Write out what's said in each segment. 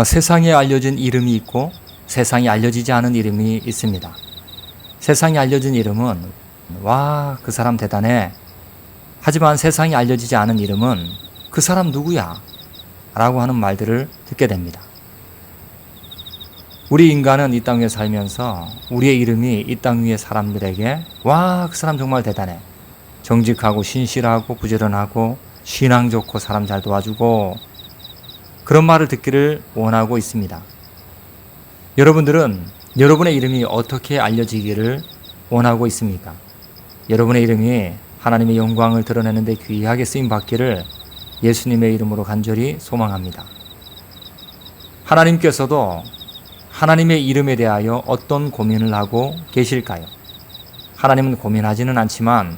세상에 알려진 이름이 있고 세상에 알려지지 않은 이름이 있습니다. 세상에 알려진 이름은 와, 그 사람 대단해. 하지만 세상에 알려지지 않은 이름은 그 사람 누구야? 라고 하는 말들을 듣게 됩니다. 우리 인간은 이 땅 위에 살면서 우리의 이름이 이 땅 위의 사람들에게 와, 그 사람 정말 대단해. 정직하고 신실하고 부지런하고 신앙 좋고 사람 잘 도와주고 그런 말을 듣기를 원하고 있습니다. 여러분들은 여러분의 이름이 어떻게 알려지기를 원하고 있습니까? 여러분의 이름이 하나님의 영광을 드러내는 데 귀하게 쓰임 받기를 예수님의 이름으로 간절히 소망합니다. 하나님께서도 하나님의 이름에 대하여 어떤 고민을 하고 계실까요? 하나님은 고민하지는 않지만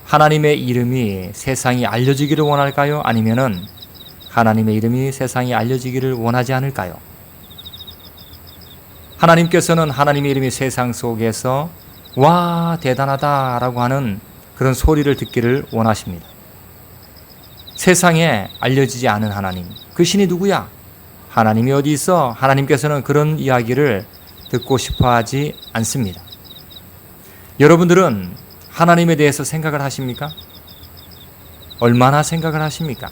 하나님의 이름이 세상에 알려지기를 원할까요? 아니면은 하나님의 이름이 세상에 알려지기를 원하지 않을까요? 하나님께서는 하나님의 이름이 세상 속에서 와, 대단하다 라고 하는 그런 소리를 듣기를 원하십니다. 세상에 알려지지 않은 하나님, 그 신이 누구야? 하나님이 어디 있어? 하나님께서는 그런 이야기를 듣고 싶어 하지 않습니다. 여러분들은 하나님에 대해서 생각을 하십니까? 얼마나 생각을 하십니까?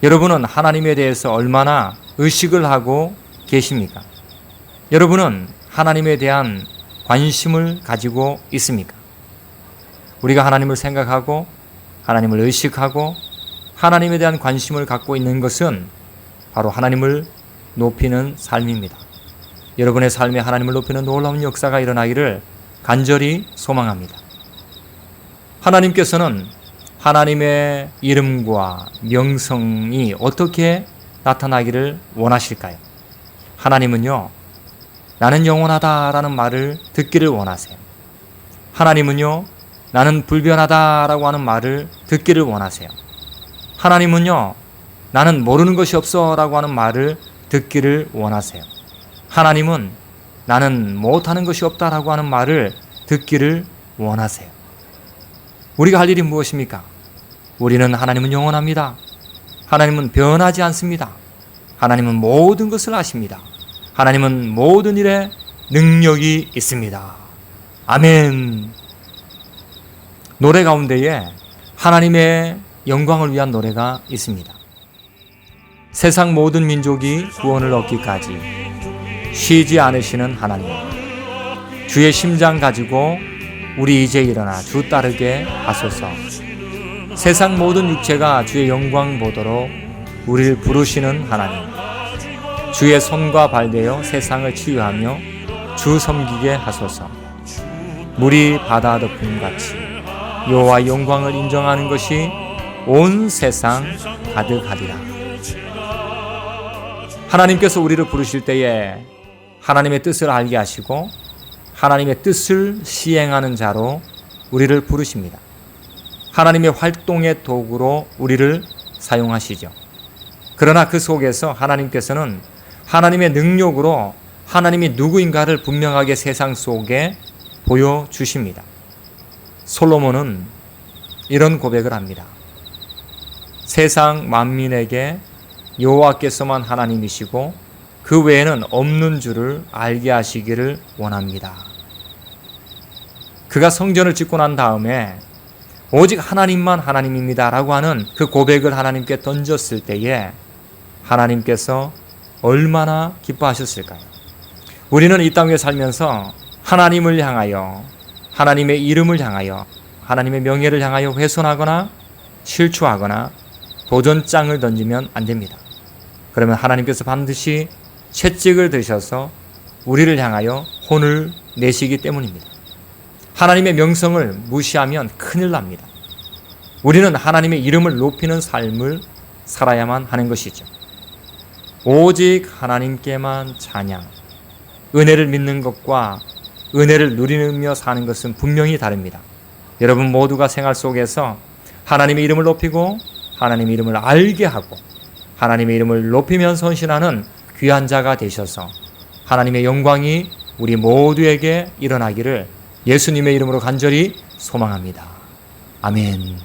여러분은 하나님에 대해서 얼마나 의식을 하고 계십니까? 여러분은 하나님에 대한 관심을 가지고 있습니까? 우리가 하나님을 생각하고 하나님을 의식하고 하나님에 대한 관심을 갖고 있는 것은 바로 하나님을 높이는 삶입니다. 여러분의 삶에 하나님을 높이는 놀라운 역사가 일어나기를 간절히 소망합니다. 하나님께서는 하나님의 이름과 명성이 어떻게 나타나기를 원하실까요? 하나님은요, 나는 영원하다라는 말을 듣기를 원하세요. 하나님은요, 나는 불변하다라고 하는 말을 듣기를 원하세요. 하나님은요, 나는 모르는 것이 없어라고 하는 말을 듣기를 원하세요. 하나님은 나는 못하는 것이 없다라고 하는 말을 듣기를 원하세요. 우리가 할 일이 무엇입니까? 우리는 하나님은 영원합니다. 하나님은 변하지 않습니다. 하나님은 모든 것을 아십니다. 하나님은 모든 일에 능력이 있습니다. 아멘. 노래 가운데에 하나님의 영광을 위한 노래가 있습니다. 세상 모든 민족이 구원을 얻기까지 쉬지 않으시는 하나님, 주의 심장 가지고 우리 이제 일어나 주 따르게 하소서. 세상 모든 육체가 주의 영광 보도록 우리를 부르시는 하나님, 주의 손과 발되어 세상을 치유하며 주 섬기게 하소서. 물이 바다 덮음같이 여호와의 영광을 인정하는 것이 온 세상 가득하리라. 하나님께서 우리를 부르실 때에 하나님의 뜻을 알게 하시고 하나님의 뜻을 시행하는 자로 우리를 부르십니다. 하나님의 활동의 도구로 우리를 사용하시죠. 그러나 그 속에서 하나님께서는 하나님의 능력으로 하나님이 누구인가를 분명하게 세상 속에 보여주십니다. 솔로몬은 이런 고백을 합니다. 세상 만민에게 여호와께서만 하나님이시고 그 외에는 없는 줄을 알게 하시기를 원합니다. 그가 성전을 짓고 난 다음에 오직 하나님만 하나님입니다 라고 하는 그 고백을 하나님께 던졌을 때에 하나님께서 얼마나 기뻐하셨을까요? 우리는 이 땅에 살면서 하나님을 향하여, 하나님의 이름을 향하여, 하나님의 명예를 향하여 훼손하거나 실추하거나 도전장을 던지면 안 됩니다. 그러면 하나님께서 반드시 채찍을 드셔서 우리를 향하여 혼을 내시기 때문입니다. 하나님의 명성을 무시하면 큰일 납니다. 우리는 하나님의 이름을 높이는 삶을 살아야만 하는 것이죠. 오직 하나님께만 찬양, 은혜를 믿는 것과 은혜를 누리며 사는 것은 분명히 다릅니다. 여러분 모두가 생활 속에서 하나님의 이름을 높이고 하나님의 이름을 알게 하고 하나님의 이름을 높이면 선신하는 귀한 자가 되셔서 하나님의 영광이 우리 모두에게 일어나기를 예수님의 이름으로 간절히 소망합니다. 아멘.